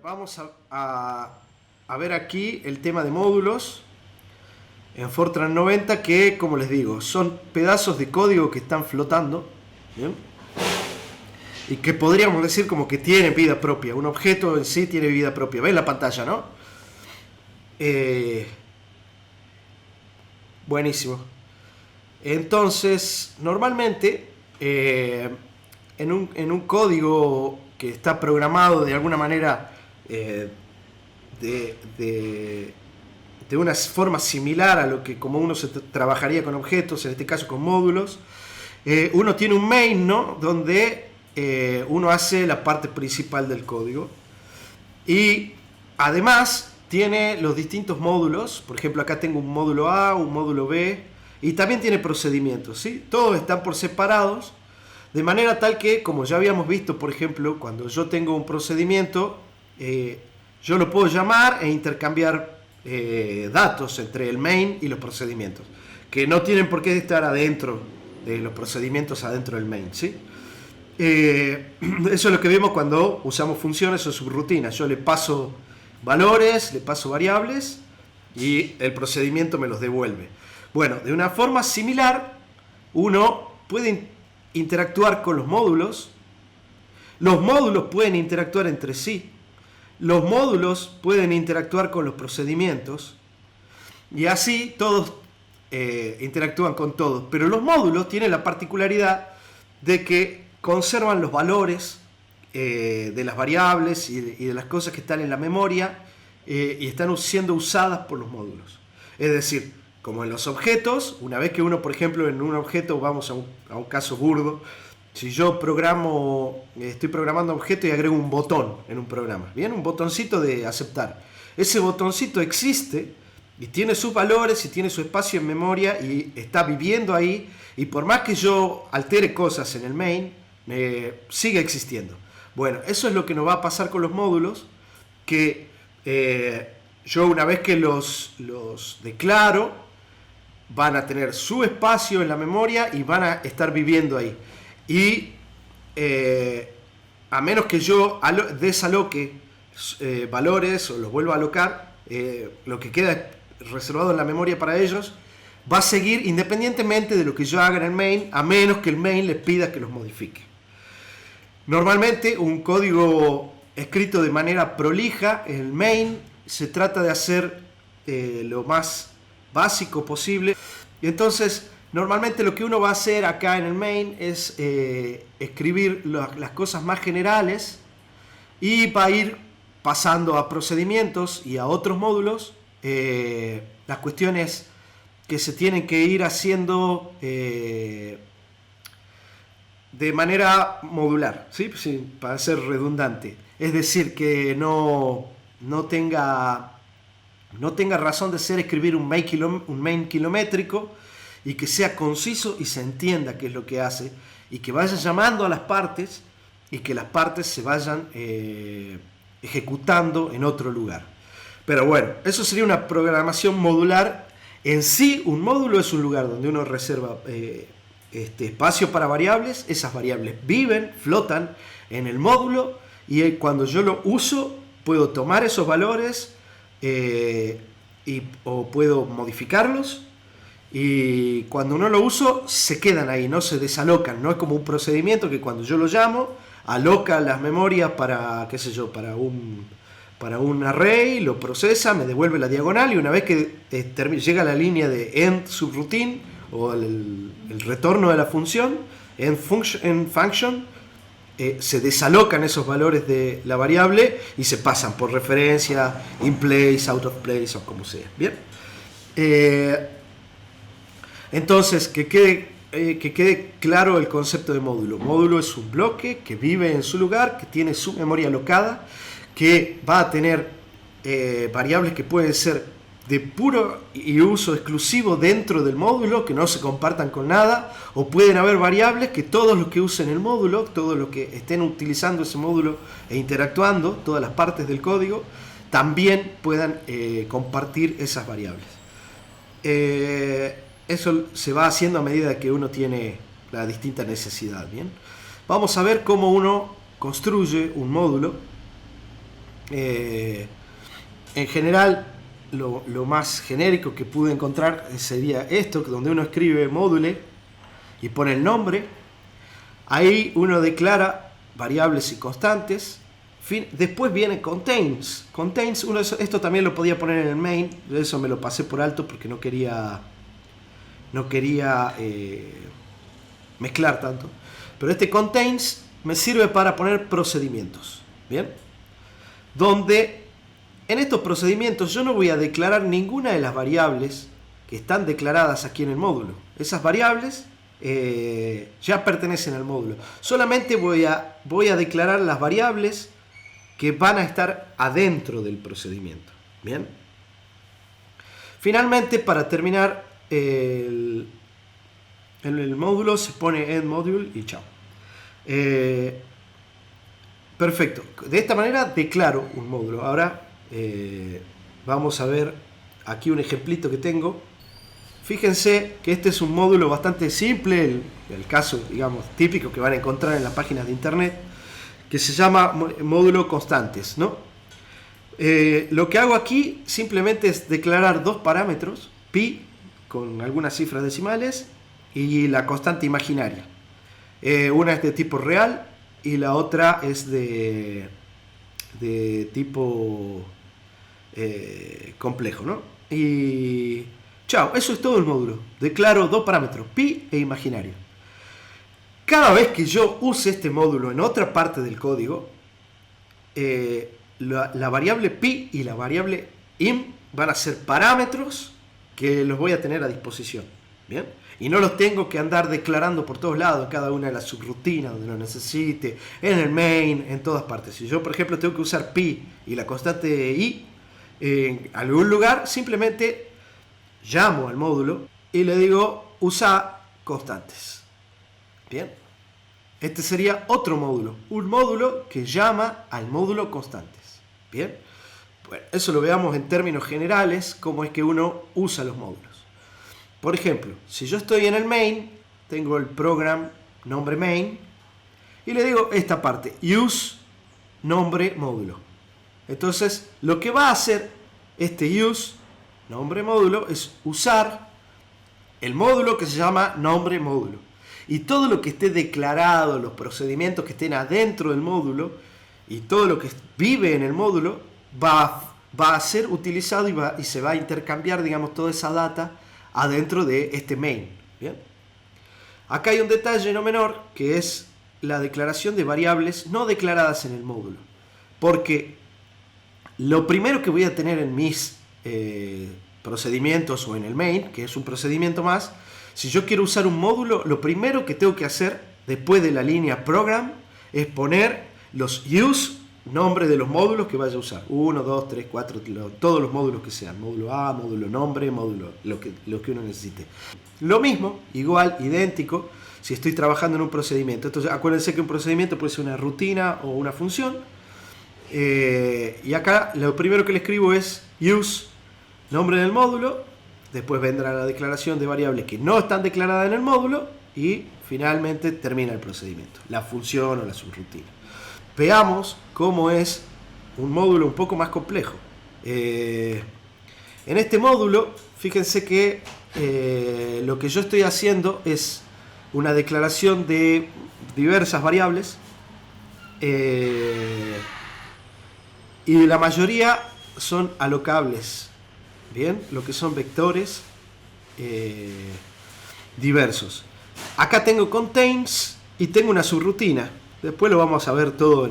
Vamos a ver aquí el tema de módulos en Fortran 90 que, como les digo, son pedazos de código que están flotando, ¿bien? Y que podríamos decir como que tiene vida propia. Un objeto en sí tiene vida propia. ¿Ven la pantalla, no? Buenísimo. Entonces, normalmente, en un código que está programado de alguna manera de una forma similar a lo que como uno se trabajaría con objetos, en este caso con módulos, uno tiene un main, ¿no? Donde uno hace la parte principal del código y además tiene los distintos módulos. Por ejemplo, acá tengo un módulo A, un módulo B y también tiene procedimientos, ¿sí? Todos están por separados, de manera tal que, como ya habíamos visto, por ejemplo, cuando yo tengo un procedimiento, yo lo puedo llamar e intercambiar datos entre el main y los procedimientos, que no tienen por qué estar adentro de los procedimientos, adentro del main, ¿sí? Eso es lo que vemos cuando usamos funciones o subrutinas. Yo le paso valores, le paso variables y el procedimiento me los devuelve. Bueno, de una forma similar, uno puede interactuar con los módulos pueden interactuar entre sí, los módulos pueden interactuar con los procedimientos y así todos interactúan con todos, pero los módulos tienen la particularidad de que conservan los valores de las variables y de las cosas que están en la memoria y están siendo usadas por los módulos. Es decir, como en los objetos, una vez que uno, por ejemplo, en un objeto, vamos a un caso burdo, si yo estoy programando un objeto y agrego un botón en un programa, ¿bien? Un botoncito de aceptar. Ese botoncito existe y tiene sus valores y tiene su espacio en memoria y está viviendo ahí, y por más que yo altere cosas en el main, sigue existiendo. Bueno, eso es lo que nos va a pasar con los módulos, que yo una vez que los declaro, van a tener su espacio en la memoria y van a estar viviendo ahí. Y a menos que yo desaloque valores o los vuelva a alocar, lo que queda reservado en la memoria para ellos va a seguir independientemente de lo que yo haga en el main, a menos que el main les pida que los modifique. Normalmente un código escrito de manera prolija, en el main se trata de hacer lo más básico posible. Y entonces normalmente lo que uno va a hacer acá en el main es escribir las cosas más generales y va a ir pasando a procedimientos y a otros módulos las cuestiones que se tienen que ir haciendo de manera modular, ¿sí? Sí, para ser redundante. Es decir, que no tenga razón de ser escribir un main kilométrico y que sea conciso y se entienda qué es lo que hace y que vaya llamando a las partes y que las partes se vayan ejecutando en otro lugar. Pero bueno, eso sería una programación modular. En sí, un módulo es un lugar donde uno reserva espacio para variables. Esas variables viven, flotan en el módulo y cuando yo lo uso puedo tomar esos valores o puedo modificarlos, y cuando no lo uso se quedan ahí, no se desalocan. No es como un procedimiento que cuando yo lo llamo aloca las memorias para, qué sé yo, para un array, lo procesa, me devuelve la diagonal, y una vez que llega a la línea de end subroutine o el retorno de la función end function, se desalocan esos valores de la variable y se pasan por referencia, in place, out of place o como sea. Bien. Entonces, que quede claro el concepto de módulo. Módulo es un bloque que vive en su lugar, que tiene su memoria alocada, que va a tener variables que pueden ser de puro y uso exclusivo dentro del módulo, que no se compartan con nada, o pueden haber variables que todos los que usen el módulo, todos los que estén utilizando ese módulo e interactuando, todas las partes del código, también puedan compartir esas variables. Eso se va haciendo a medida que uno tiene la distinta necesidad. Bien, vamos a ver cómo uno construye un módulo En general, lo más genérico que pude encontrar sería esto, donde uno escribe módule y pone el nombre. Ahí uno declara variables y constantes. Después viene contains. Contains, esto también lo podía poner en el main. Eso me lo pasé por alto porque no quería mezclar tanto. Pero este contains me sirve para poner procedimientos. Bien. Donde en estos procedimientos yo no voy a declarar ninguna de las variables que están declaradas aquí en el módulo. Esas variables ya pertenecen al módulo. Solamente voy a declarar las variables que van a estar adentro del procedimiento. Bien. Finalmente, para terminar el módulo, se pone end module y chao. Perfecto. De esta manera declaro un módulo. Ahora vamos a ver aquí un ejemplito que tengo. Fíjense que este es un módulo bastante simple, el caso, digamos, típico que van a encontrar en las páginas de internet, que se llama módulo constantes, ¿no? Lo que hago aquí simplemente es declarar dos parámetros, pi con algunas cifras decimales y la constante imaginaria. Una es de tipo real y la otra es de tipo complejo, ¿no? Y chao, eso es todo el módulo. Declaro dos parámetros, pi e imaginario. Cada vez que yo use este módulo en otra parte del código, la variable pi y la variable im van a ser parámetros que los voy a tener a disposición. ¿Bien? Y no los tengo que andar declarando por todos lados, en cada una de las subrutinas donde lo necesite, en el main, en todas partes. Si yo, por ejemplo, tengo que usar pi y la constante i en algún lugar, simplemente llamo al módulo y le digo usa constantes. Bien. Este sería otro módulo, un módulo que llama al módulo constantes. Bien. Bueno, eso lo veamos en términos generales, cómo es que uno usa los módulos. Por ejemplo, si yo estoy en el main, tengo el program nombre main y le digo esta parte, use nombre módulo. Entonces, lo que va a hacer este use nombre módulo es usar el módulo que se llama nombre módulo. Y todo lo que esté declarado, los procedimientos que estén adentro del módulo y todo lo que vive en el módulo va a ser utilizado y se va a intercambiar, digamos, toda esa data adentro de este main. ¿Bien? Acá hay un detalle no menor que es la declaración de variables no declaradas en el módulo. Porque lo primero que voy a tener en mis procedimientos o en el main, que es un procedimiento más, si yo quiero usar un módulo, lo primero que tengo que hacer después de la línea program es poner los use, nombre de los módulos que vaya a usar. 1, 2, 3, 4, todos los módulos que sean. Módulo A, módulo nombre, módulo lo que uno necesite. Lo mismo, igual, idéntico, si estoy trabajando en un procedimiento. Entonces acuérdense que un procedimiento puede ser una rutina o una función. Y acá lo primero que le escribo es use, nombre del módulo. Después vendrá la declaración de variables que no están declaradas en el módulo y finalmente termina el procedimiento, la función o la subrutina. Veamos cómo es un módulo un poco más complejo. En este módulo, fíjense que lo que yo estoy haciendo es una declaración de diversas variables y la mayoría son alocables. Bien, lo que son vectores diversos. Acá tengo contains y tengo una subrutina. Después lo vamos a ver todo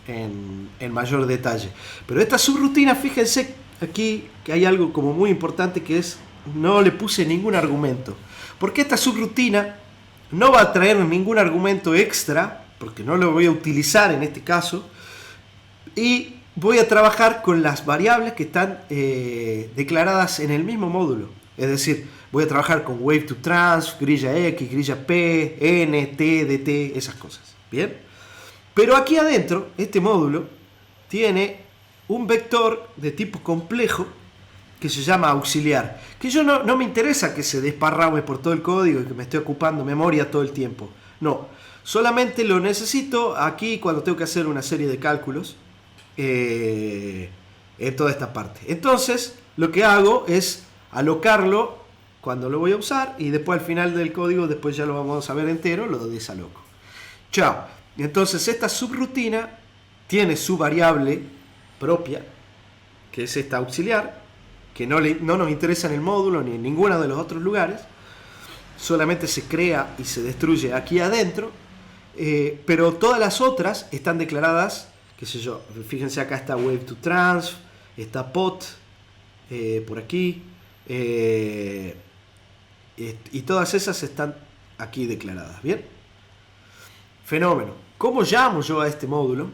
en mayor detalle. Pero esta subrutina, fíjense aquí que hay algo como muy importante que es, no le puse ningún argumento. Porque esta subrutina no va a traer ningún argumento extra, porque no lo voy a utilizar en este caso. Y voy a trabajar con las variables que están declaradas en el mismo módulo. Es decir, voy a trabajar con wave to trans, grilla X, grilla P, N, T, DT, esas cosas. ¿Bien? Pero aquí adentro, este módulo tiene un vector de tipo complejo que se llama auxiliar. Que yo no me interesa que se desparrame por todo el código y que me esté ocupando memoria todo el tiempo. No, solamente lo necesito aquí cuando tengo que hacer una serie de cálculos. en toda esta parte. Entonces, lo que hago es alocarlo cuando lo voy a usar y después al final del código, después ya lo vamos a ver entero, lo desaloco. Chao. Entonces, esta subrutina tiene su variable propia, que es esta auxiliar, que no nos interesa en el módulo ni en ninguno de los otros lugares, solamente se crea y se destruye aquí adentro, pero todas las otras están declaradas, qué sé yo, fíjense acá está wave to transf, está pot, por aquí, y todas esas están aquí declaradas, ¿bien? Fenómeno. ¿Cómo llamo yo a este módulo?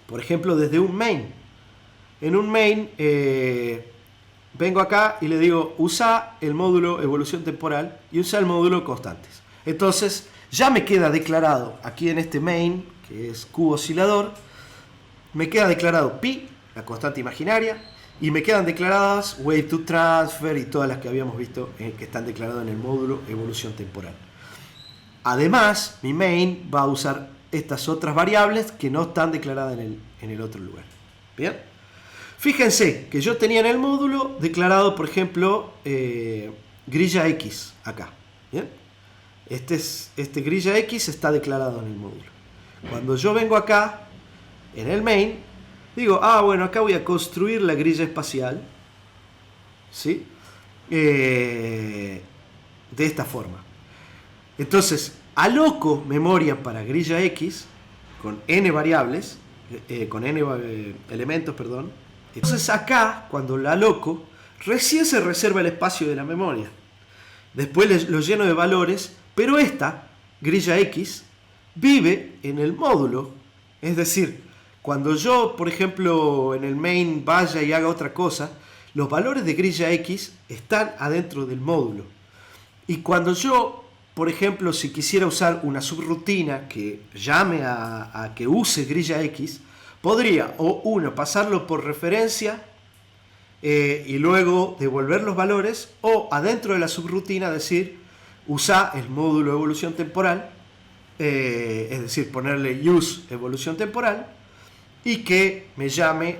Por ejemplo, desde un main. En un main vengo acá y le digo usa el módulo evolución temporal y usa el módulo constantes. Entonces ya me queda declarado aquí en este main, que es cubo oscilador, me queda declarado pi, la constante imaginaria, y me quedan declaradas wave to transfer y todas las que habíamos visto que están declaradas en el módulo evolución temporal. Además, mi main va a usar estas otras variables que no están declaradas en el otro lugar. Bien. Fíjense que yo tenía en el módulo declarado, por ejemplo, grilla X acá. ¿Bien? Este grilla X está declarado en el módulo. Cuando yo vengo acá, en el main, digo, bueno, acá voy a construir la grilla espacial. ¿Sí? De esta forma. Entonces, aloco memoria para grilla X con n variables, con n elementos, perdón. Entonces acá, cuando la aloco, recién se reserva el espacio de la memoria. Después lo lleno de valores, pero esta, grilla X, vive en el módulo. Es decir, cuando yo, por ejemplo, en el main vaya y haga otra cosa, los valores de grilla X están adentro del módulo. Y cuando yo, por ejemplo, si quisiera usar una subrutina que llame a que use grilla X, podría o uno pasarlo por referencia y luego devolver los valores, o adentro de la subrutina decir usa el módulo evolución temporal, es decir, ponerle use evolución temporal y que me llame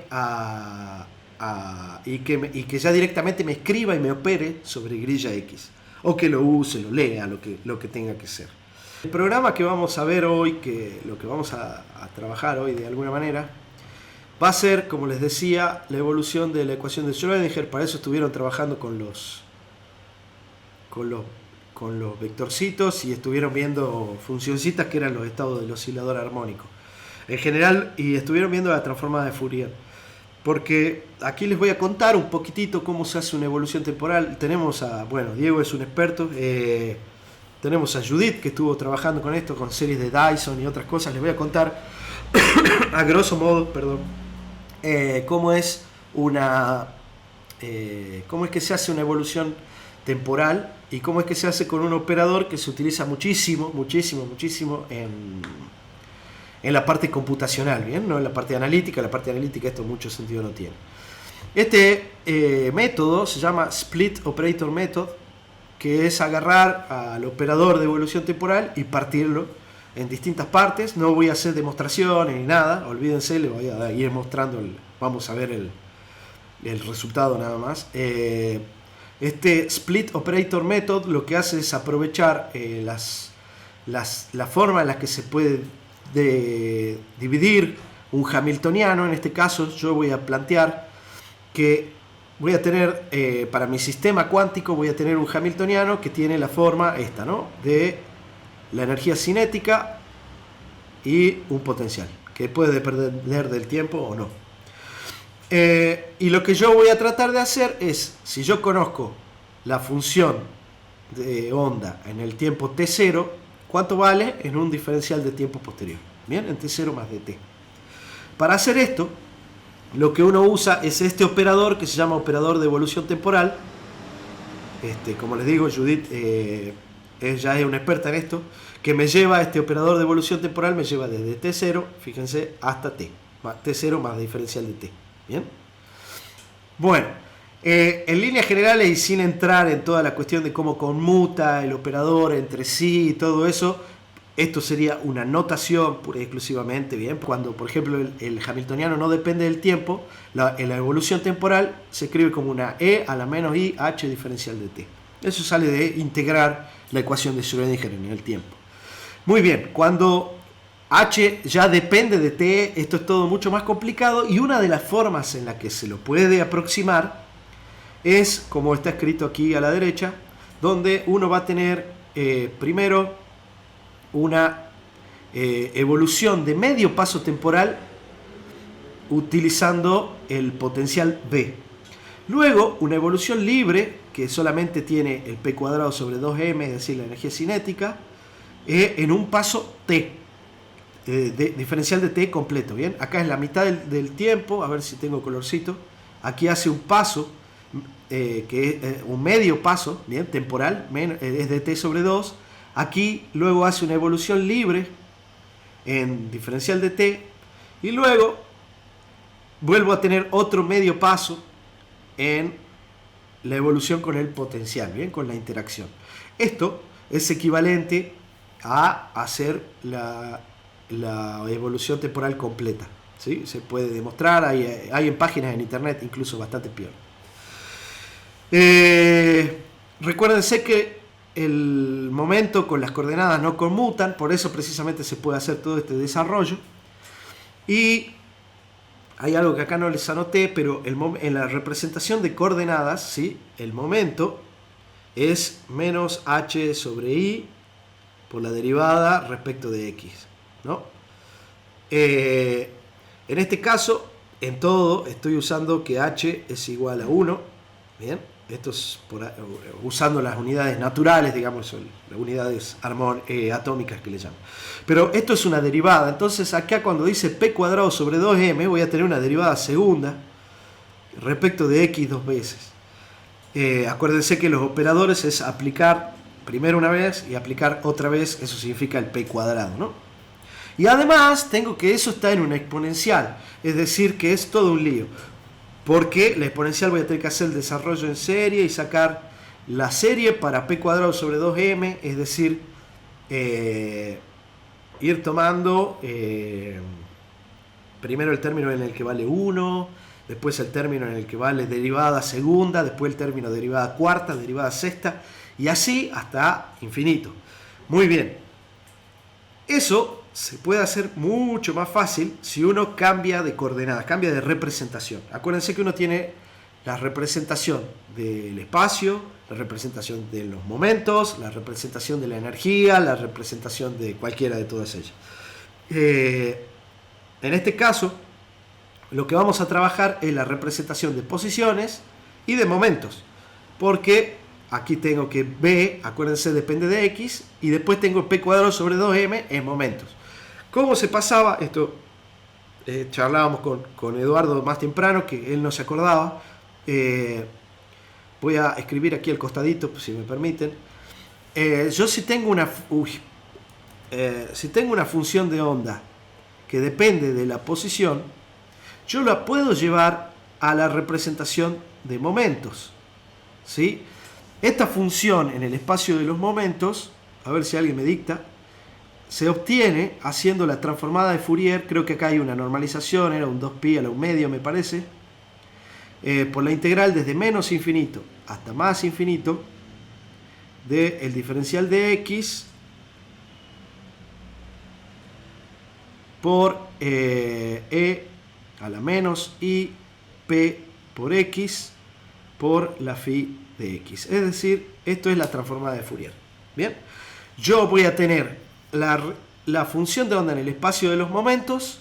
y que ya directamente me escriba y me opere sobre grilla X, o que lo use, lo lea, lo que tenga que ser. El programa que vamos a ver hoy, lo que vamos a trabajar hoy de alguna manera, va a ser, como les decía, la evolución de la ecuación de Schrödinger. Para eso estuvieron trabajando con los vectorcitos y estuvieron viendo funcioncitas que eran los estados del oscilador armónico. En general, y estuvieron viendo la transformada de Fourier. Porque aquí les voy a contar un poquitito cómo se hace una evolución temporal. Tenemos Diego es un experto. Tenemos a Judith, que estuvo trabajando con esto, con series de Dyson y otras cosas. Les voy a contar, a grosso modo, cómo es que se hace una evolución temporal y cómo es que se hace con un operador que se utiliza muchísimo en la parte computacional, ¿bien? No en la parte analítica. La parte analítica esto mucho sentido no tiene. Este método se llama Split Operator Method, que es agarrar al operador de evolución temporal y partirlo en distintas partes. No voy a hacer demostraciones ni nada, olvídense, les voy a ir mostrando, vamos a ver el resultado nada más. Este Split Operator Method lo que hace es aprovechar la forma en la que se puede dividir un hamiltoniano. En este caso yo voy a plantear que voy a tener, para mi sistema cuántico, voy a tener un hamiltoniano que tiene la forma esta, ¿no? De la energía cinética y un potencial, que puede depender del tiempo o no. Y lo que yo voy a tratar de hacer es, si yo conozco la función de onda en el tiempo t0, ¿cuánto vale en un diferencial de tiempo posterior? Bien, en t0 más dt. Para hacer esto, lo que uno usa es este operador que se llama operador de evolución temporal. Como les digo, Judith ya es una experta en esto, que me lleva, este operador de evolución temporal me lleva desde t0, fíjense, hasta t0 más diferencial de t. Bien. Bueno, en líneas generales y sin entrar en toda la cuestión de cómo conmuta el operador entre sí y todo eso, Esto sería una notación pura y exclusivamente, bien, cuando por ejemplo el hamiltoniano no depende del tiempo, en la evolución temporal se escribe como una e a la menos i h diferencial de t. Eso sale de integrar la ecuación de Schrödinger en el tiempo. Muy bien, cuando h ya depende de t, esto es todo mucho más complicado, y una de las formas en la que se lo puede aproximar es como está escrito aquí a la derecha, donde uno va a tener primero una evolución de medio paso temporal utilizando el potencial B. Luego una evolución libre que solamente tiene el p cuadrado sobre 2m, es decir, la energía cinética, en un paso t, diferencial de t completo. Bien, acá es la mitad del tiempo, a ver si tengo colorcito. Aquí hace un paso, que es un medio paso, bien, temporal, es de t sobre 2. Aquí luego hace una evolución libre en diferencial de t y luego vuelvo a tener otro medio paso en la evolución con el potencial, bien, con la interacción. Esto es equivalente a hacer la evolución temporal completa, ¿sí? Se puede demostrar, hay en páginas en internet incluso bastante peor. Recuérdense que el momento con las coordenadas no conmutan, por eso precisamente se puede hacer todo este desarrollo. Y hay algo que acá no les anoté, pero en la representación de coordenadas, ¿sí?, el momento es menos h sobre i por la derivada respecto de x, ¿no? En este caso, en todo, estoy usando que h es igual a 1, ¿bien? Esto es usando las unidades naturales, digamos, las unidades atómicas que le llaman. Pero esto es una derivada, entonces acá cuando dice p cuadrado sobre 2m voy a tener una derivada segunda respecto de x dos veces. Acuérdense que los operadores es aplicar primero una vez y aplicar otra vez, eso significa el p cuadrado, ¿no? Y además tengo que eso está en una exponencial, es decir, que es todo un lío. Porque la exponencial voy a tener que hacer el desarrollo en serie y sacar la serie para p cuadrado sobre 2m, es decir, ir tomando primero el término en el que vale 1, después el término en el que vale derivada segunda, después el término derivada cuarta, derivada sexta, y así hasta infinito. Muy bien. Eso se puede hacer mucho más fácil si uno cambia de coordenadas, cambia de representación. Acuérdense que uno tiene la representación del espacio, la representación de los momentos, la representación de la energía, la representación de cualquiera de todas ellas. En este caso, lo que vamos a trabajar es la representación de posiciones y de momentos, porque aquí tengo que B, acuérdense, depende de X, y después tengo P cuadrado sobre 2M en momentos. ¿Cómo se pasaba? Esto charlábamos con Eduardo más temprano, que él no se acordaba. Voy a escribir aquí al costadito, si me permiten. Yo si tengo una función de onda que depende de la posición, yo la puedo llevar a la representación de momentos, ¿sí? Esta función en el espacio de los momentos, a ver si alguien me dicta, se obtiene haciendo la transformada de Fourier. Creo que acá hay una normalización, era un 2pi a la 1 medio me parece, por la integral desde menos infinito hasta más infinito del diferencial de x por e a la menos i p por x por la phi de x. Es decir, esto es la transformada de Fourier. Bien, yo voy a tener la función de onda en el espacio de los momentos,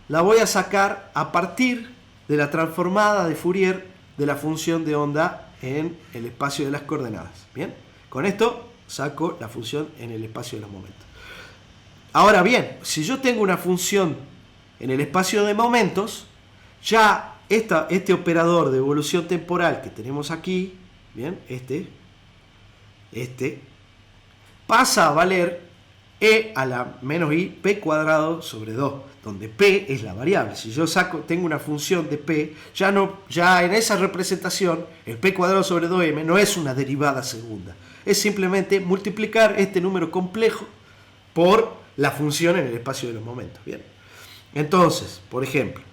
la voy a sacar a partir de la transformada de Fourier de la función de onda en el espacio de las coordenadas. Bien, con esto saco la función en el espacio de los momentos. Ahora bien, si yo tengo una función en el espacio de momentos, ya este operador de evolución temporal que tenemos aquí, bien, este pasa a valer e a la menos i p cuadrado sobre 2, donde p es la variable. Si yo tengo una función de p, ya en esa representación el p cuadrado sobre 2m no es una derivada segunda, es simplemente multiplicar este número complejo por la función en el espacio de los momentos. Bien. Entonces, por ejemplo,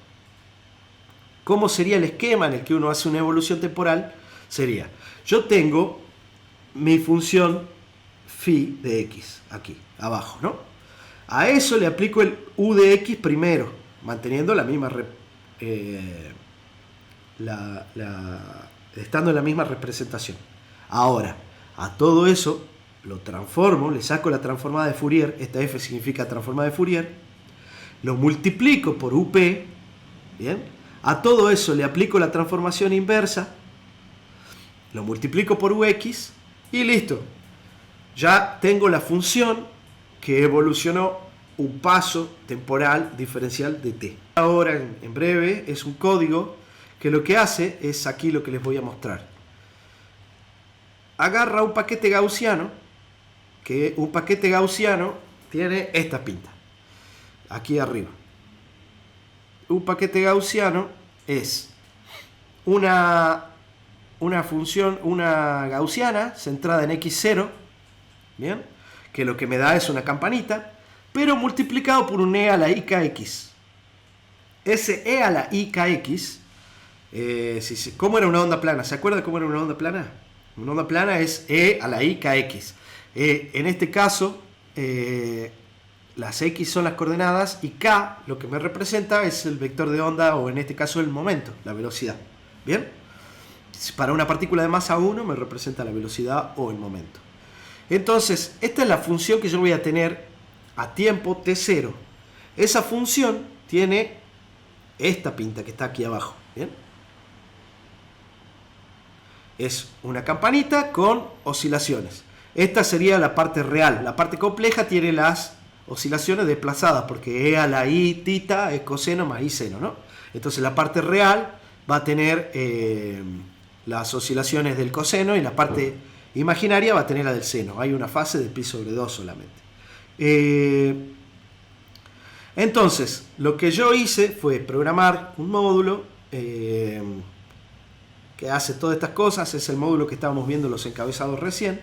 ¿cómo sería el esquema en el que uno hace una evolución temporal? Sería, yo tengo mi función phi de x, aquí, abajo, ¿no? A eso le aplico el u de x primero, manteniendo la misma, estando en la misma representación. Ahora, a todo eso lo transformo, le saco la transformada de Fourier, esta f significa transformada de Fourier, lo multiplico por up, ¿bien? A todo eso le aplico la transformación inversa, lo multiplico por ux y listo. Ya tengo la función que evolucionó un paso temporal diferencial de t. Ahora, en breve, es un código que lo que hace es aquí lo que les voy a mostrar. Agarra un paquete gaussiano, que un paquete gaussiano tiene esta pinta, aquí arriba. Un paquete gaussiano es una función, una gaussiana centrada en x0, ¿bien? Que lo que me da es una campanita, pero multiplicado por un e a la i kx. Ese e a la i kx, ¿cómo era una onda plana? ¿Se acuerda cómo era una onda plana? Una onda plana es e a la i kx. En este caso, las x son las coordenadas y k lo que me representa es el vector de onda, o en este caso el momento, la velocidad. ¿Bien? Para una partícula de masa 1 me representa la velocidad o el momento. Entonces, esta es la función que yo voy a tener a tiempo t0. Esa función tiene esta pinta que está aquí abajo. ¿Bien? Es una campanita con oscilaciones. Esta sería la parte real. La parte compleja tiene las oscilaciones desplazadas, porque e a la i tita es coseno más i seno, ¿no? Entonces la parte real va a tener las oscilaciones del coseno, y la parte imaginaria va a tener la del seno. Hay una fase de pi sobre 2 solamente. Entonces, lo que yo hice fue programar un módulo que hace todas estas cosas. Es el módulo que estábamos viendo los encabezados recién.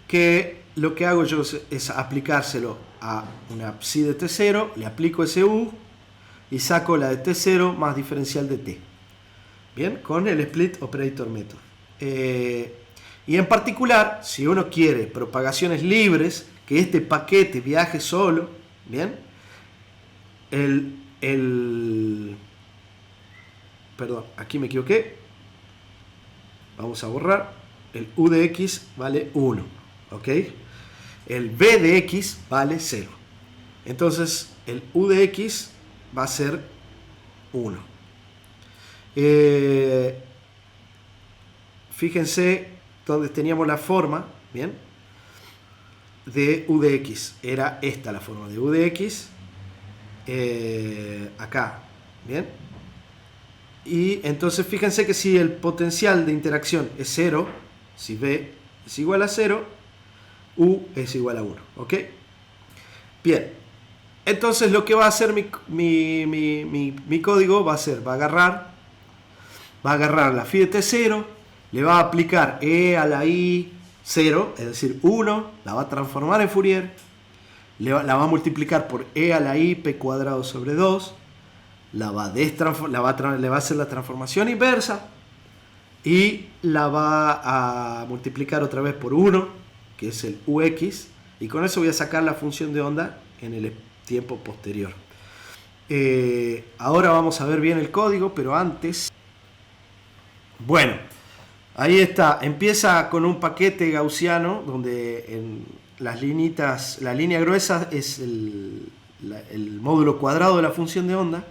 Que lo que hago yo es aplicárselo a una psi de t0, le aplico ese u y saco la de t0 más diferencial de t. Bien, con el split operator method. Y en particular, si uno quiere propagaciones libres, que este paquete viaje solo, bien, perdón, aquí me equivoqué. Vamos a borrar. El u de x vale 1, ¿ok? El b de x vale 0. Entonces, el u de x va a ser 1. Fíjense donde teníamos la forma, ¿bien? De u de x. Era esta la forma de u de x. Acá, ¿bien? Y entonces fíjense que si el potencial de interacción es 0, si b es igual a 0, u es igual a 1, ¿ok? Bien, entonces lo que va a hacer mi código va a agarrar la phi de t0, le va a aplicar e a la i 0, es decir, 1, la va a transformar en Fourier, la va a multiplicar por e a la i p cuadrado sobre 2, le va a hacer la transformación inversa y la va a multiplicar otra vez por 1, que es el ux, y con eso voy a sacar la función de onda en el tiempo posterior. Ahora vamos a ver bien el código, pero antes... Bueno, ahí está. Empieza con un paquete gaussiano donde en las linitas, la línea gruesa es el módulo cuadrado de la función de onda,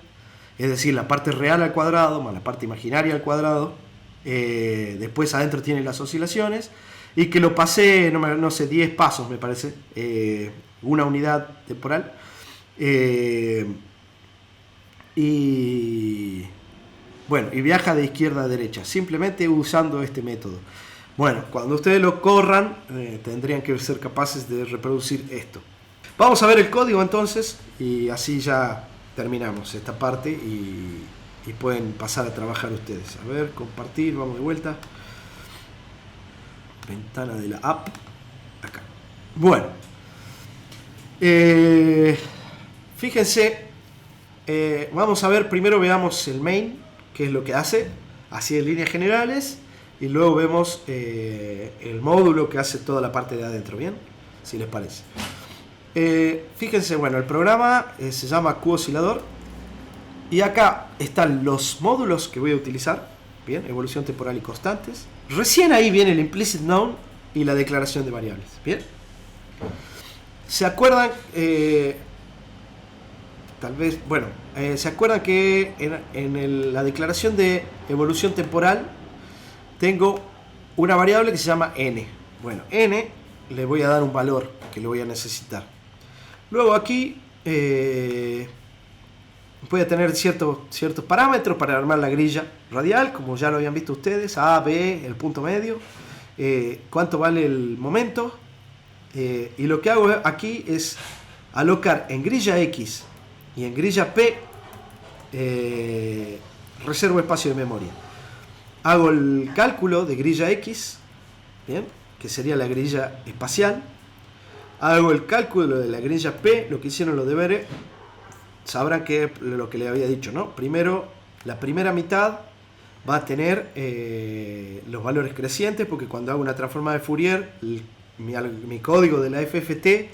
es decir, la parte real al cuadrado más la parte imaginaria al cuadrado. Después adentro tiene las oscilaciones, y que lo pasé, no sé, 10 pasos me parece, una unidad temporal, y bueno, y viaja de izquierda a derecha, simplemente usando este método. Bueno, cuando ustedes lo corran, tendrían que ser capaces de reproducir esto. Vamos a ver el código entonces, y así ya terminamos esta parte y pueden pasar a trabajar ustedes. A ver, compartir, vamos de vuelta. Ventana de la app, acá. Bueno, Fíjense, vamos a ver, primero veamos el main, qué es lo que hace, así en líneas generales, y luego vemos el módulo que hace toda la parte de adentro, ¿bien? Si les parece. Fíjense, bueno, el programa se llama QOscilador, y acá están los módulos que voy a utilizar, ¿bien? Evolución temporal y constantes. Recién ahí viene el implicit known y la declaración de variables, ¿bien? ¿Se acuerdan? Tal vez, bueno, ¿se acuerdan que en la declaración de evolución temporal tengo una variable que se llama n? Bueno, n le voy a dar un valor que lo voy a necesitar. Luego aquí voy a tener ciertos parámetros para armar la grilla radial, como ya lo habían visto ustedes, A, B, el punto medio, cuánto vale el momento, y lo que hago aquí es alocar en grilla X y en grilla P, reservo espacio de memoria. Hago el cálculo de grilla X, ¿bien? Que sería la grilla espacial. Hago el cálculo de la grilla P, lo que hicieron los deberes, sabrán que lo que les había dicho, ¿no? Primero, la primera mitad va a tener los valores crecientes, porque cuando hago una transformada de Fourier, mi código de la FFT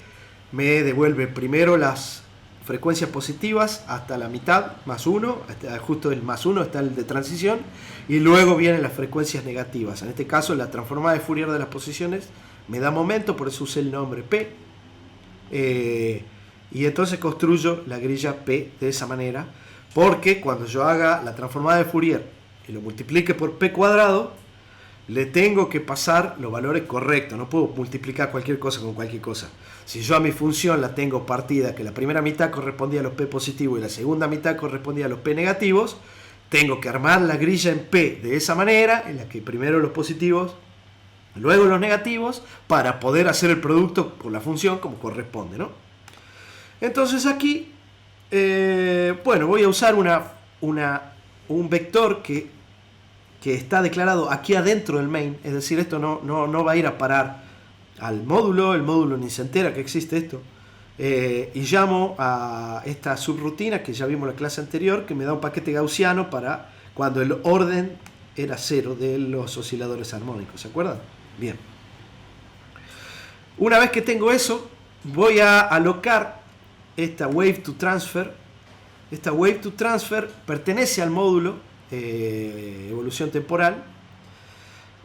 me devuelve primero las frecuencias positivas hasta la mitad, más 1, justo el más 1 está el de transición, y luego vienen las frecuencias negativas. En este caso, la transformada de Fourier de las posiciones me da momento, por eso usé el nombre P, y entonces construyo la grilla P de esa manera, porque cuando yo haga la transformada de Fourier y lo multiplique por P cuadrado, le tengo que pasar los valores correctos. No puedo multiplicar cualquier cosa con cualquier cosa. Si yo a mi función la tengo partida, que la primera mitad correspondía a los P positivos y la segunda mitad correspondía a los P negativos, tengo que armar la grilla en P de esa manera, en la que primero los positivos, luego los negativos, para poder hacer el producto con la función como corresponde, ¿no? Entonces aquí, bueno, voy a usar un vector que está declarado aquí adentro del main, es decir, esto no va a ir a parar al módulo, el módulo ni se entera que existe esto, y llamo a esta subrutina que ya vimos en la clase anterior, que me da un paquete gaussiano para cuando el orden era 0 de los osciladores armónicos, ¿se acuerdan? Bien. Una vez que tengo eso, voy a alocar esta wave to transfer. Esta wave to transfer pertenece al módulo evolución temporal,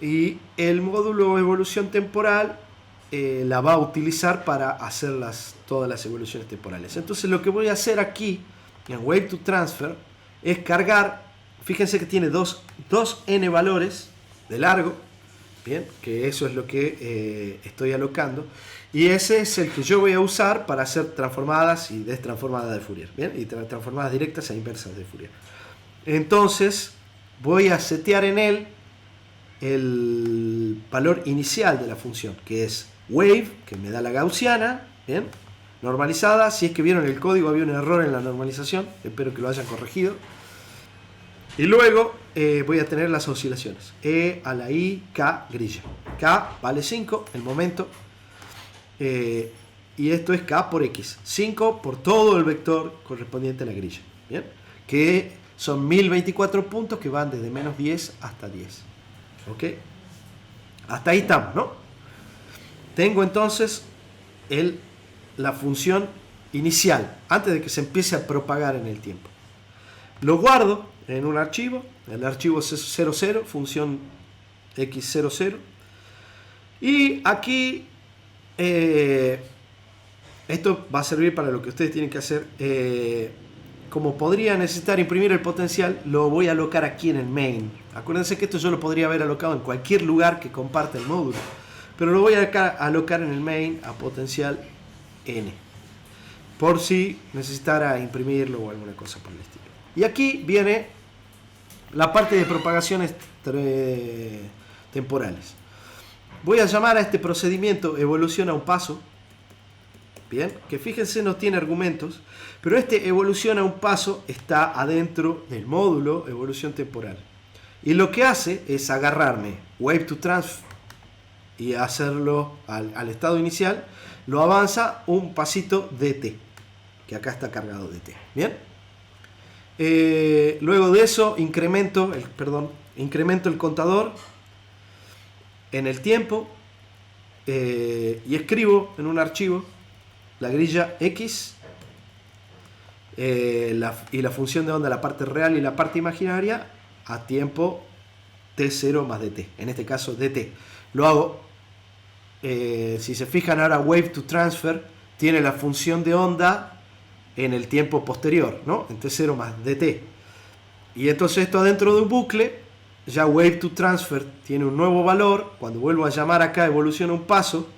y el módulo evolución temporal la va a utilizar para hacer todas las evoluciones temporales. Entonces lo que voy a hacer aquí en wave to transfer es cargar, fíjense que tiene dos n valores de largo, bien, que eso es lo que estoy alocando, y ese es el que yo voy a usar para hacer transformadas y destransformadas de Fourier, bien, y transformadas directas e inversas de Fourier. Entonces voy a setear en él el valor inicial de la función, que es wave, que me da la gaussiana, bien, normalizada. Si es que vieron el código, había un error en la normalización, espero que lo hayan corregido. Y luego voy a tener las oscilaciones, E a la I, K, grilla. K vale 5, el momento, y esto es K por X, 5 por todo el vector correspondiente a la grilla, bien, que son 1024 puntos que van desde menos 10 hasta 10. ¿Ok? Hasta ahí estamos, ¿no? Tengo entonces la función inicial, antes de que se empiece a propagar en el tiempo. Lo guardo en un archivo, el archivo 00, función x00. Y aquí, esto va a servir para lo que ustedes tienen que hacer. Como podría necesitar imprimir el potencial, lo voy a alocar aquí en el main. Acuérdense que esto yo lo podría haber alocado en cualquier lugar que comparta el módulo, pero lo voy a alocar en el main a potencial n, por si necesitara imprimirlo o alguna cosa por el estilo. Y aquí viene la parte de propagaciones temporales. Voy a llamar a este procedimiento evolución a un paso. Bien, que fíjense no tiene argumentos, pero este evolución a un paso está adentro del módulo evolución temporal. Y lo que hace es agarrarme wave to transfer y hacerlo al estado inicial, lo avanza un pasito dt, que acá está cargado dt. Bien. Luego de eso incremento el contador en el tiempo y escribo en un archivo la grilla x y la función de onda, la parte real y la parte imaginaria, a tiempo t0 más dt, en este caso dt. Lo hago, si se fijan ahora, wave to transfer tiene la función de onda en el tiempo posterior, ¿no? En t0 más dt. Y entonces esto adentro de un bucle, ya wave to transfer tiene un nuevo valor. Cuando vuelvo a llamar acá, evoluciona un paso,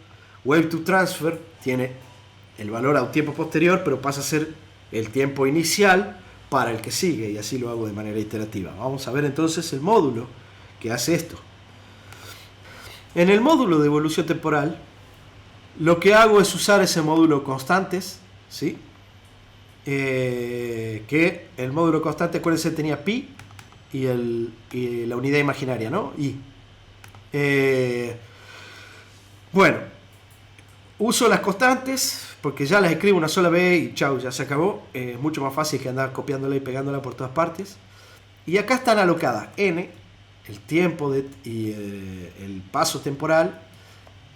wave to transfer tiene el valor a un tiempo posterior, pero pasa a ser el tiempo inicial para el que sigue, y así lo hago de manera iterativa. Vamos a ver entonces el módulo que hace esto. En el módulo de evolución temporal, lo que hago es usar ese módulo constantes, ¿sí? Que el módulo constante, acuérdense, tenía pi y la unidad imaginaria, ¿no? I. Bueno, uso las constantes porque ya las escribo una sola vez y chau, ya se acabó. Es mucho más fácil que andar copiándola y pegándola por todas partes. Y acá están alocadas n, el tiempo y el paso temporal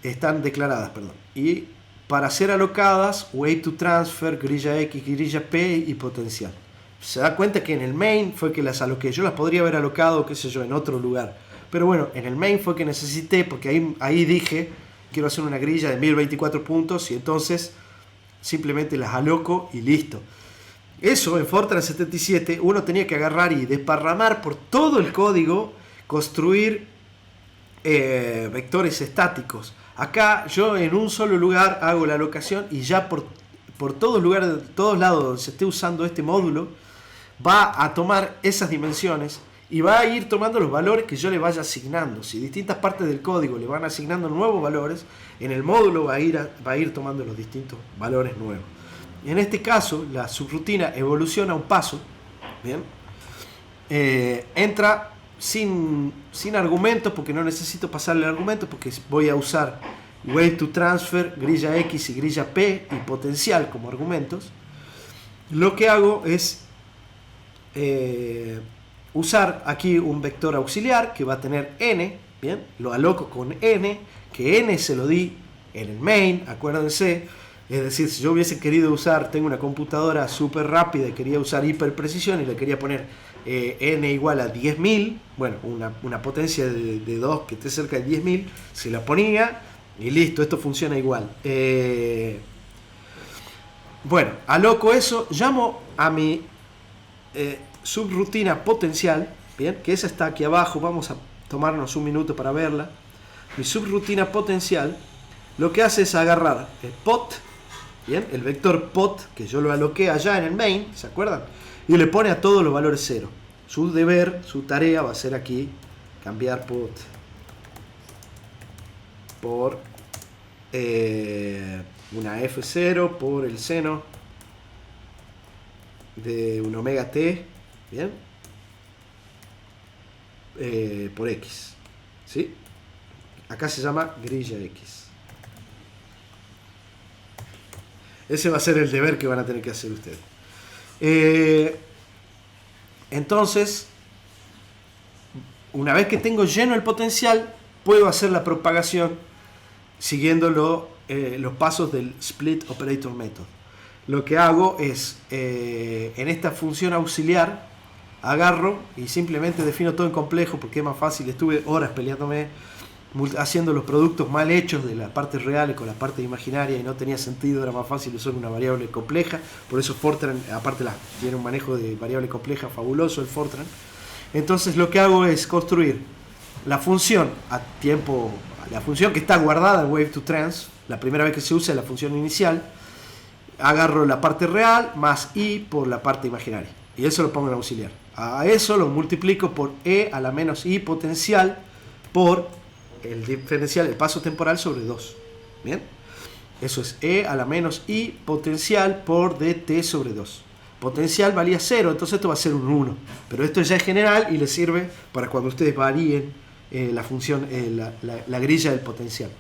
están declaradas, perdón. Y para ser alocadas, wave to transfer, grilla x, grilla p y potencial. Se da cuenta que en el main fue que las aloqué. Yo las podría haber alocado, qué sé yo, en otro lugar. Pero bueno, en el main fue que necesité, porque ahí dije, quiero hacer una grilla de 1024 puntos, y entonces simplemente las aloco y listo. Eso en Fortran 77 uno tenía que agarrar y desparramar por todo el código, construir vectores estáticos. Acá yo en un solo lugar hago la alocación y ya por todos lados donde se esté usando este módulo va a tomar esas dimensiones y va a ir tomando los valores que yo le vaya asignando. Si distintas partes del código le van asignando nuevos valores, en el módulo va a ir tomando los distintos valores nuevos. En este caso, la subrutina evoluciona un paso, ¿bien? Entra sin argumentos, porque no necesito pasarle el argumento, porque voy a usar wave to transfer, grilla x y grilla p y potencial como argumentos. Lo que hago es usar aquí un vector auxiliar que va a tener n, ¿bien? Lo aloco con n, que n se lo di en el main, acuérdense. Es decir, si yo hubiese querido usar, tengo una computadora súper rápida y quería usar hiperprecisión y le quería poner n igual a 10.000, bueno, una potencia de 2 que esté cerca de 10.000, se la ponía y listo, esto funciona igual. Bueno, aloco eso, llamo a mi subrutina potencial, bien, que esa está aquí abajo, vamos a tomarnos un minuto para verla. Mi subrutina potencial lo que hace es agarrar el pot, bien, el vector pot, que yo lo aloqué allá en el main, ¿se acuerdan? Y le pone a todos los valores 0. Su deber, su tarea va a ser aquí cambiar pot por una F0 por el seno de un omega t, bien, por x, ¿sí? Acá se llama grilla x. Ese va a ser el deber que van a tener que hacer ustedes. Entonces, una vez que tengo lleno el potencial, puedo hacer la propagación siguiendo los pasos del Split Operator Method. Lo que hago es, en esta función auxiliar, agarro y simplemente defino todo en complejo porque es más fácil. Estuve horas peleándome haciendo los productos mal hechos de la parte real con la parte imaginaria y no tenía sentido, era más fácil usar una variable compleja. Por eso Fortran, aparte tiene un manejo de variable compleja fabuloso el Fortran. Entonces lo que hago es construir la función a tiempo, la función que está guardada en wave to trans, la primera vez que se usa la función inicial, agarro la parte real más i por la parte imaginaria y eso lo pongo en auxiliar. A eso lo multiplico por e a la menos i potencial por el diferencial, el paso temporal sobre 2. Bien, eso es e a la menos i potencial por dt sobre 2. Potencial valía 0, entonces esto va a ser un 1. Pero esto ya es general y les sirve para cuando ustedes varíen la función, la grilla del potencial.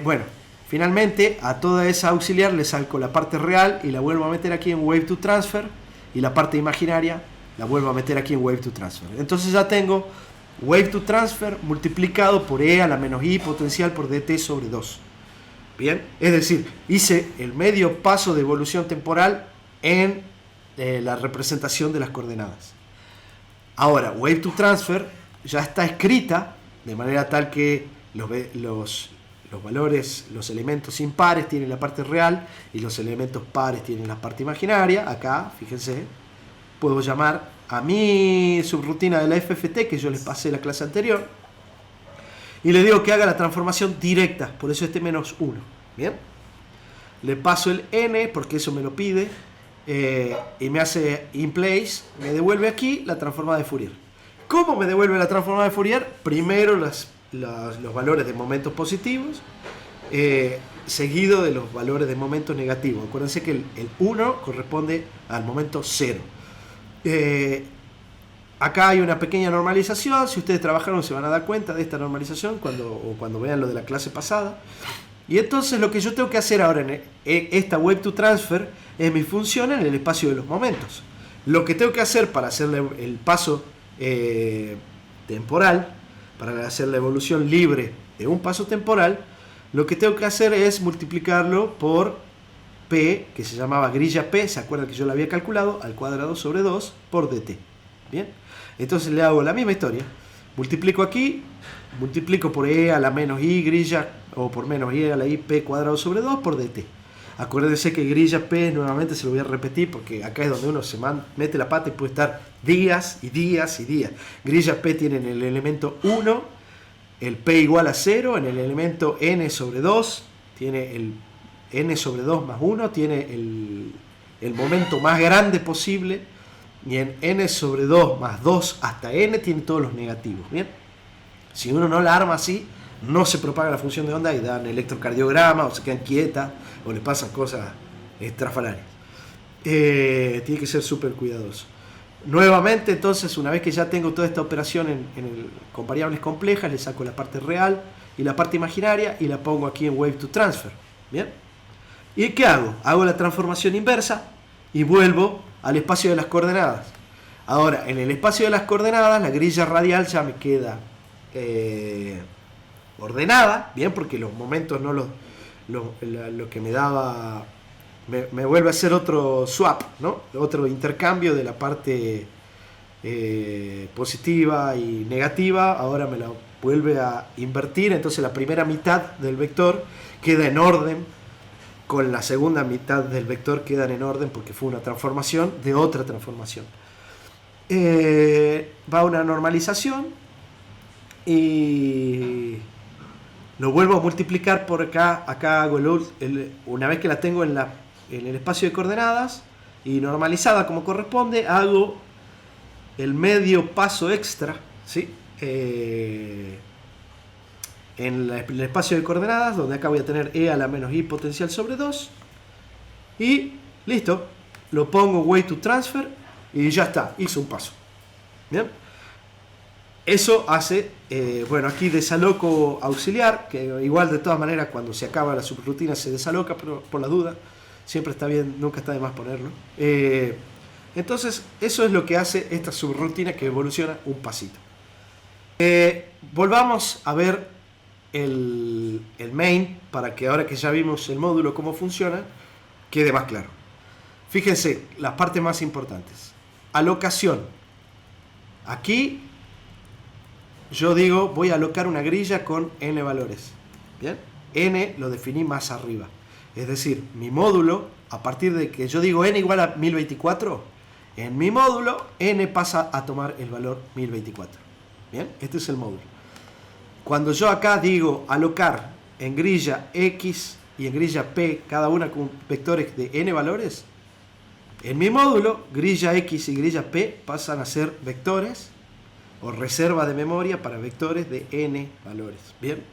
Bueno, Finalmente, a toda esa auxiliar le saco la parte real y la vuelvo a meter aquí en Wave to Transfer, y la parte imaginaria la vuelvo a meter aquí en Wave to Transfer. Entonces ya tengo Wave to Transfer multiplicado por E a la menos I potencial por dt sobre 2. Bien, es decir, hice el medio paso de evolución temporal en la representación de las coordenadas. Ahora, Wave to Transfer ya está escrita de manera tal que los valores, los elementos impares tienen la parte real y los elementos pares tienen la parte imaginaria. Acá, fíjense, puedo llamar a mi subrutina de la FFT que yo les pasé en la clase anterior y le digo que haga la transformación directa, por eso este menos 1. Bien, le paso el n porque eso me lo pide y me hace in place, me devuelve aquí la transformada de Fourier. ¿Cómo me devuelve la transformada de Fourier? Primero los valores de momentos positivos, seguido de los valores de momentos negativos. Acuérdense que el 1 corresponde al momento 0. Acá hay una pequeña normalización. Si ustedes trabajaron se van a dar cuenta de esta normalización cuando vean lo de la clase pasada. Y entonces lo que yo tengo que hacer ahora en esta Wave to Transfer es mi función en el espacio de los momentos. Lo que tengo que hacer para hacer el paso temporal, para hacer la evolución libre de un paso temporal, lo que tengo que hacer es multiplicarlo por P, que se llamaba grilla P, se acuerdan que yo la había calculado, al cuadrado sobre 2 por dt. Bien, entonces le hago la misma historia, multiplico aquí, multiplico por E a la menos I grilla, o por menos I a la I P cuadrado sobre 2 por dt. Acuérdense que grilla P, nuevamente se lo voy a repetir porque acá es donde uno se mete la pata y puede estar días y días y días. Grilla P tiene en el elemento 1 el P igual a 0, en el elemento n sobre 2 tiene el n sobre 2 más 1, tiene el momento más grande posible, y en n sobre 2 más 2 hasta n tiene todos los negativos. Bien, si uno no la arma así, no se propaga la función de onda y dan electrocardiograma o se quedan quietas o les pasan cosas estrafalarias. Tiene que ser súper cuidadoso. Nuevamente, entonces, una vez que ya tengo toda esta operación con variables complejas, le saco la parte real y la parte imaginaria y la pongo aquí en Wave to Transfer. ¿Bien? ¿Y qué hago? Hago la transformación inversa y vuelvo al espacio de las coordenadas. Ahora, en el espacio de las coordenadas, la grilla radial ya me queda ordenada, bien, porque los momentos no lo que me daba me vuelve a hacer otro swap, ¿no? Otro intercambio de la parte positiva y negativa, ahora me la vuelve a invertir, entonces la primera mitad del vector queda en orden con la segunda mitad del vector quedan en orden porque fue una transformación de otra transformación. Va una normalización y lo vuelvo a multiplicar por acá. Acá hago una vez que la tengo en el espacio de coordenadas y normalizada como corresponde, hago el medio paso extra, ¿sí? En el espacio de coordenadas, donde acá voy a tener E a la menos I potencial sobre 2 y listo, lo pongo Wave to Transfer y ya está, hice un paso. Bien, eso hace, bueno, aquí desaloco auxiliar, que igual de todas maneras cuando se acaba la subrutina se desaloca, pero por la duda siempre está bien, nunca está de más ponerlo. Entonces eso es lo que hace esta subrutina que evoluciona un pasito. Volvamos a ver el main para que ahora que ya vimos el módulo cómo funciona quede más claro. Fíjense las partes más importantes. Alocación. Aquí yo digo voy a alocar una grilla con n valores. Bien, n lo definí más arriba, es decir, mi módulo, a partir de que yo digo n igual a 1024, en mi módulo n pasa a tomar el valor 1024. Bien, este es el módulo. Cuando yo acá digo alocar en grilla X y en grilla P, cada una con vectores de n valores, en mi módulo, grilla X y grilla P pasan a ser vectores o reserva de memoria para vectores de n valores. Bien,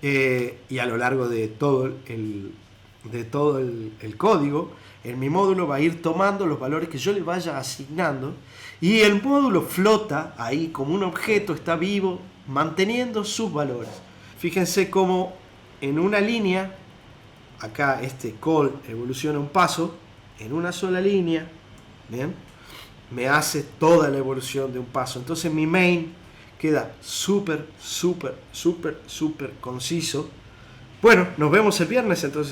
y a lo largo de todo el código, en mi módulo va a ir tomando los valores que yo le vaya asignando y el módulo flota ahí como un objeto, está vivo, manteniendo sus valores. Fíjense cómo en una línea, acá este call evoluciona un paso, en una sola línea, ¿bien? Me hace toda la evolución de un paso. Entonces mi main queda súper conciso. Bueno, nos vemos el viernes entonces.